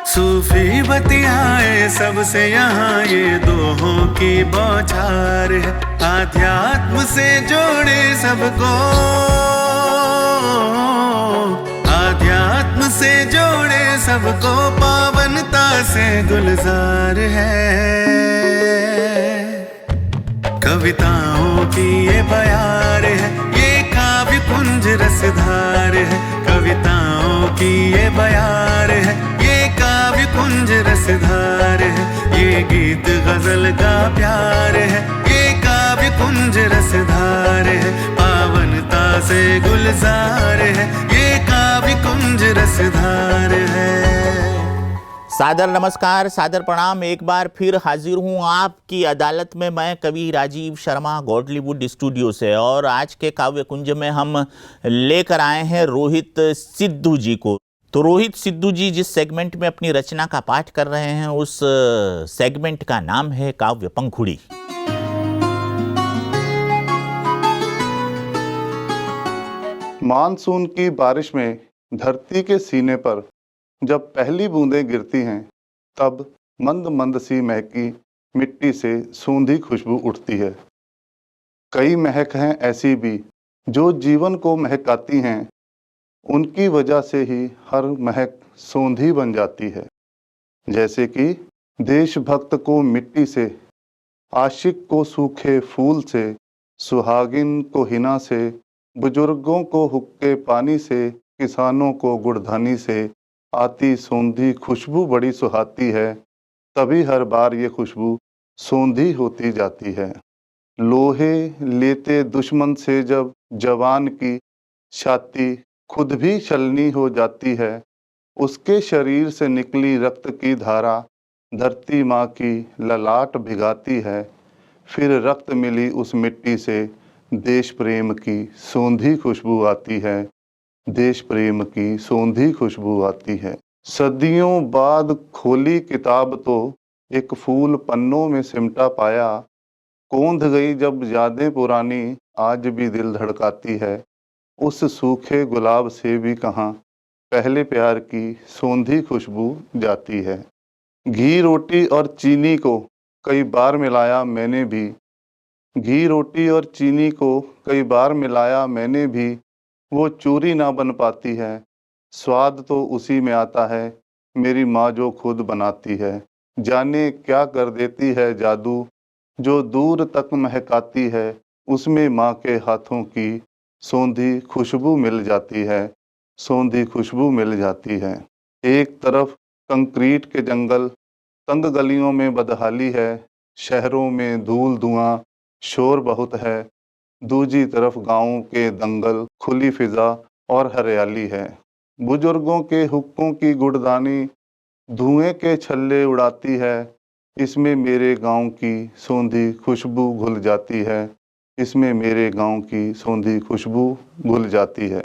सूफी बतियाए सबसे यहाँ ये दोहों की बौछार है। आध्यात्म से जोड़े सबको, आध्यात्म से जोड़े सबको, पावनता से गुलजार है। कविताओं की ये बयार है, ये काव्य कुंज रसधार है। कविताओं की ये बयार है, ये काव्य कुंज रसधार है। ये गीत गजल का प्यार है, ये काव्य कुंज रसधार है। पावनता से गुलजार है, ये काव्य कुंज रसधार है। सादर नमस्कार, सादर प्रणाम। एक बार फिर हाजिर हूँ आपकी अदालत में मैं कवि राजीव शर्मा गॉडलीवुड स्टूडियो से। और आज के काव्य कुंज में हम लेकर आए हैं रोहित सिद्धू जी को। तो रोहित सिद्धू जी जिस सेगमेंट में अपनी रचना का पाठ कर रहे हैं उस सेगमेंट का नाम है काव्य पंखुड़ी। मानसून की बारिश में धरती के सीने पर जब पहली बूंदें गिरती हैं, तब मंद मंद सी महकी मिट्टी से सूंधी खुशबू उठती है। कई महक हैं ऐसी भी जो जीवन को महकाती हैं, उनकी वजह से ही हर महक सौंधी बन जाती है। जैसे कि देशभक्त को मिट्टी से, आशिक को सूखे फूल से, सुहागिन को हिना से, बुजुर्गों को हुक्के पानी से, किसानों को गुड़धानी से आती सौंधी खुशबू बड़ी सुहाती है। तभी हर बार ये खुशबू सौंधी होती जाती है। लोहे लेते दुश्मन से जब जवान की छाती खुद भी छलनी हो जाती है, उसके शरीर से निकली रक्त की धारा धरती माँ की ललाट भिगाती है। फिर रक्त मिली उस मिट्टी से देश प्रेम की सौंधी खुशबू आती है, देश प्रेम की सौंधी खुशबू आती है। सदियों बाद खोली किताब तो एक फूल पन्नों में सिमटा पाया, कौंध गई जब यादें पुरानी आज भी दिल धड़काती है। उस सूखे गुलाब से भी कहाँ पहले प्यार की सौंधी खुशबू जाती है। घी रोटी और चीनी को कई बार मिलाया मैंने भी, घी रोटी और चीनी को कई बार मिलाया मैंने भी, वो चूरी ना बन पाती है। स्वाद तो उसी में आता है मेरी माँ जो खुद बनाती है। जाने क्या कर देती है जादू जो दूर तक महकाती है, उसमें माँ के हाथों की सौंधी खुशबू मिल जाती है, सौंधी खुशबू मिल जाती है। एक तरफ कंक्रीट के जंगल, तंग गलियों में बदहाली है, शहरों में धूल धुआं शोर बहुत है। दूसरी तरफ गाँव के दंगल, खुली फिजा और हरियाली है। बुजुर्गों के हुक्कों की गुड़दानी धुएं के छल्ले उड़ाती है। इसमें मेरे गांव की सौंधी खुशबू घुल जाती है, इसमें मेरे गांव की सौंधी खुशबू घुल जाती है।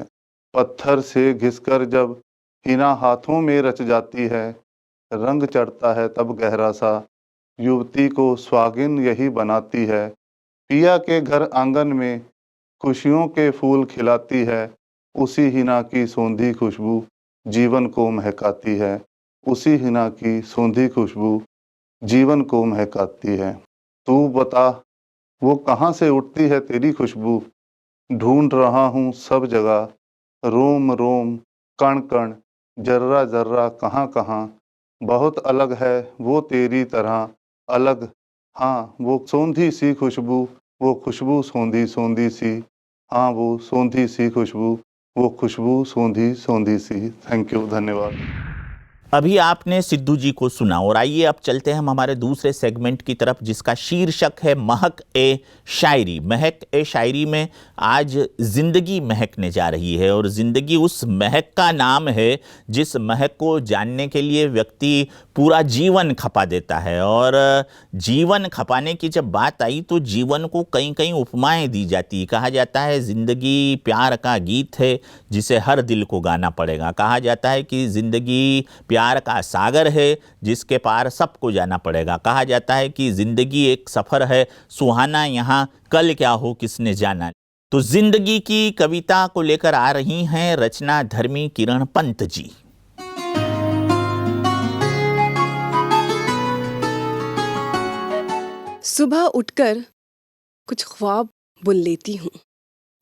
पत्थर से घिसकर जब हिना हाथों में रच जाती है, रंग चढ़ता है तब गहरा सा, युवती को सुहागिन यही बनाती है। पिया के घर आंगन में खुशियों के फूल खिलाती है, उसी हिना की सौंधी खुशबू जीवन को महकाती है, उसी हिना की सौंधी खुशबू जीवन को महकाती है। तू बता वो कहाँ से उठती है तेरी खुशबू, ढूंढ रहा हूँ सब जगह, रोम रोम कण कण जर्रा जर्रा कहाँ कहाँ, बहुत अलग है वो तेरी तरह अलग। हाँ वो सौंधी सी खुशबू, वो खुशबू सौंधी सौंधी सी, हाँ वो सौंधी सी खुशबू, वो खुशबू सौंधी सौंधी सी। थैंक यू, धन्यवाद। अभी आपने सिद्धू जी को सुना और आइए अब चलते हैं हम हमारे दूसरे सेगमेंट की तरफ जिसका शीर्षक है महक ए शायरी। महक ए शायरी में आज जिंदगी महकने जा रही है और जिंदगी उस महक का नाम है जिस महक को जानने के लिए व्यक्ति पूरा जीवन खपा देता है। और जीवन खपाने की जब बात आई तो जीवन को कई कई उपमाएं दी जाती। कहा जाता है जिंदगी प्यार का गीत है जिसे हर दिल को गाना पड़ेगा। कहा जाता है कि जिंदगी प्यार का सागर है जिसके पार सबको जाना पड़ेगा। कहा जाता है कि जिंदगी एक सफ़र है सुहाना, यहाँ कल क्या हो किसने जाना। तो जिंदगी की कविता को लेकर आ रही हैं रचना धर्मी किरण पंत जी। सुबह उठकर कुछ ख्वाब बुन लेती हूँ।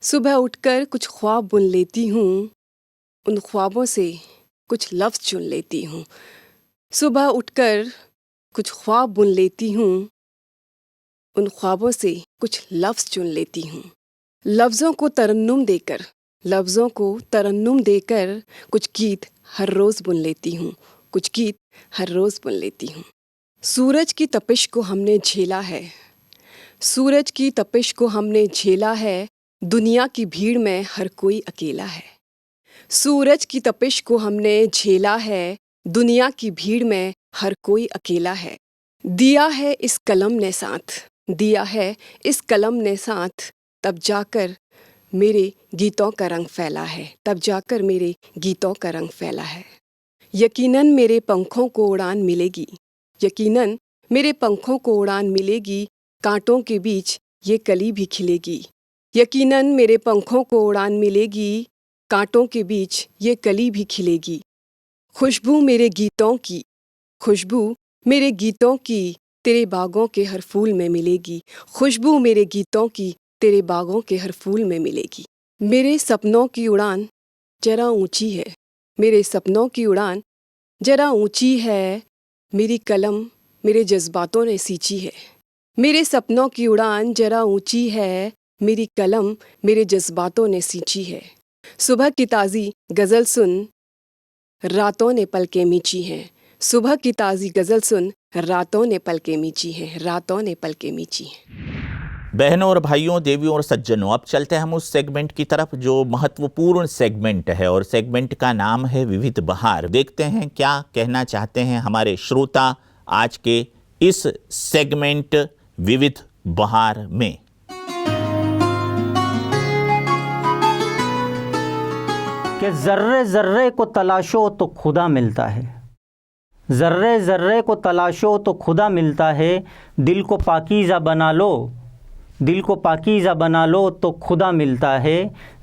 सुबह उठकर कुछ ख्वाब बुन लेती हूँ। उन ख्वाबों से कुछ लफ्ज़ चुन लेती हूँ। सुबह उठकर कुछ ख्वाब बुन लेती हूँ। उन ख्वाबों से कुछ लफ्ज़ चुन लेती हूँ। लफ्ज़ों को तरन्नुम देकर कुछ गीत हर रोज़ बुन लेती हूँ। कुछ गीत हर रोज़ बुन लेती हूँ। सूरज की तपिश को हमने झेला है। सूरज की तपिश को हमने झेला है। दुनिया की भीड़ में हर कोई अकेला है। सूरज की तपिश को हमने झेला है। दुनिया की भीड़ में हर कोई अकेला है। दिया है इस कलम ने साथ, दिया है इस कलम ने साथ, तब जाकर मेरे गीतों का रंग फैला है। तब जाकर मेरे गीतों का रंग फैला है। यकीनन मेरे पंखों को उड़ान मिलेगी। यकीनन मेरे पंखों को उड़ान मिलेगी। कांटों के बीच ये कली भी खिलेगी। यकीनन मेरे पंखों को उड़ान मिलेगी। कांटों के बीच ये कली भी खिलेगी। खुशबू मेरे गीतों की, खुशबू मेरे गीतों की तेरे बागों के हर फूल में मिलेगी। खुशबू मेरे गीतों की तेरे बागों के हर फूल में मिलेगी। मेरे सपनों की उड़ान जरा ऊंची है। मेरे सपनों की उड़ान जरा ऊंची है। मेरी कलम मेरे जज्बातों ने सींची है। मेरे सपनों की उड़ान जरा ऊंची है। मेरी कलम मेरे जज्बातों ने सींची है। सुबह की ताज़ी गज़ल सुन, रातों ने पलकें मींची हैं। सुबह की ताज़ी गज़ल सुन, रातों ने पलकें मींची हैं। रातों ने पलकें मींची हैं। बहनों और भाइयों, देवियों और सज्जनों, अब चलते हैं हम उस सेगमेंट की तरफ जो महत्वपूर्ण सेगमेंट है, और सेगमेंट का नाम है विविध बहार। देखते हैं क्या कहना चाहते हैं हमारे श्रोता आज के इस सेगमेंट विविध बहार में। कि जर्रे जर्रे को तलाशो तो खुदा मिलता है। जर्रे जर्रे को तलाशो तो खुदा मिलता है। दिल को पाकीज़ा बना लो, दिल को पाकीज़ा बना लो तो खुदा मिलता है।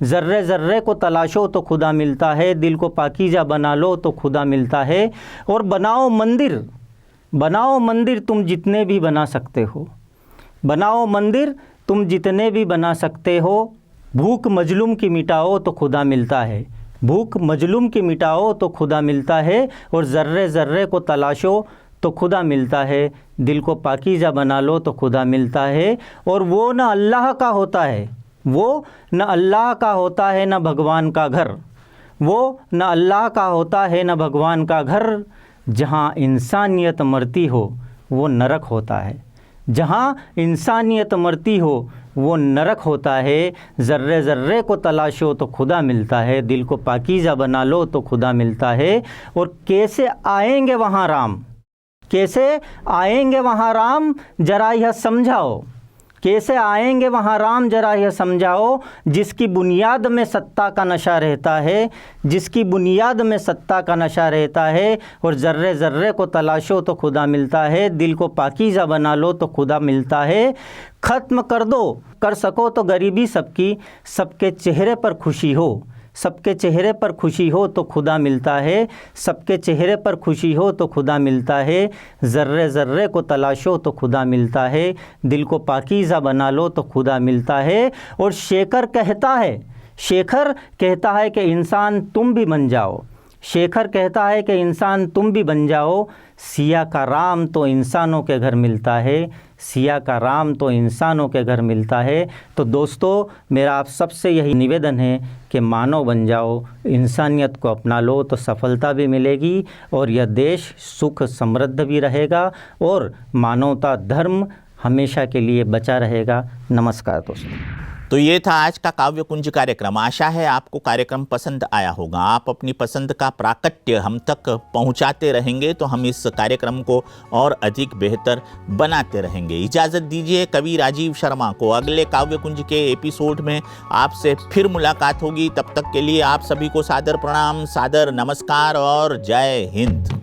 ज़र्रे ज़र्रे को तलाशो तो खुदा मिलता है। दिल को पाकीज़ा बना लो तो खुदा मिलता है। और बनाओ मंदिर, बनाओ मंदिर तुम जितने भी बना सकते हो। बनाओ मंदिर तुम जितने भी बना सकते हो। भूख मजलूम की मिटाओ तो खुदा मिलता है। भूख मजलूम की मिटाओ तो खुदा मिलता है। और ज़र्रे ज़र्रे को तलाशो तो खुदा मिलता है। दिल को पाकीज़ा बना लो तो खुदा मिलता है। और वो न अल्लाह का होता है, वो न अल्लाह का होता है न भगवान का घर। वो न अल्लाह का होता है न भगवान का घर। जहाँ इंसानियत मरती हो वो नरक होता है। जहाँ इंसानियत मरती हो वो नरक होता है। ज़र्रे ज़र्रे को तलाशो तो खुदा मिलता है। दिल को पाकीज़ा बना लो तो खुदा मिलता है। और कैसे आएंगे वहाँ राम, कैसे आएंगे वहाँ राम जरा यह समझाओ। कैसे आएंगे वहाँ राम जरा यह समझाओ। जिसकी बुनियाद में सत्ता का नशा रहता है, जिसकी बुनियाद में सत्ता का नशा रहता है। और ज़र्रे ज़र्रे को तलाशो तो खुदा मिलता है। दिल को पाकीज़ा बना लो तो खुदा मिलता है। ख़त्म कर दो, कर सको तो गरीबी सबकी, सबके चेहरे पर खुशी हो। सबके चेहरे पर खुशी हो तो खुदा मिलता है। सबके चेहरे पर खुशी हो तो खुदा मिलता है। ज़र्रे ज़र्रे को तलाशो तो खुदा मिलता है। दिल को पाकीज़ा बना लो तो खुदा मिलता है। और शेखर कहता है, शेखर कहता है कि इंसान तुम भी बन जाओ। शेखर कहता है कि इंसान तुम भी बन जाओ। सिया का राम तो इंसानों के घर मिलता है। सिया का राम तो इंसानों के घर मिलता है। तो दोस्तों, मेरा आप सबसे यही निवेदन है कि मानव बन जाओ, इंसानियत को अपना लो तो सफलता भी मिलेगी और यह देश सुख समृद्ध भी रहेगा और मानवता धर्म हमेशा के लिए बचा रहेगा। नमस्कार दोस्तों। तो ये था आज का काव्य कुंज कार्यक्रम। आशा है आपको कार्यक्रम पसंद आया होगा। आप अपनी पसंद का प्राकट्य हम तक पहुंचाते रहेंगे तो हम इस कार्यक्रम को और अधिक बेहतर बनाते रहेंगे। इजाज़त दीजिए कवि राजीव शर्मा को। अगले काव्य कुंज के एपिसोड में आपसे फिर मुलाकात होगी। तब तक के लिए आप सभी को सादर प्रणाम, सादर नमस्कार और जय हिंद।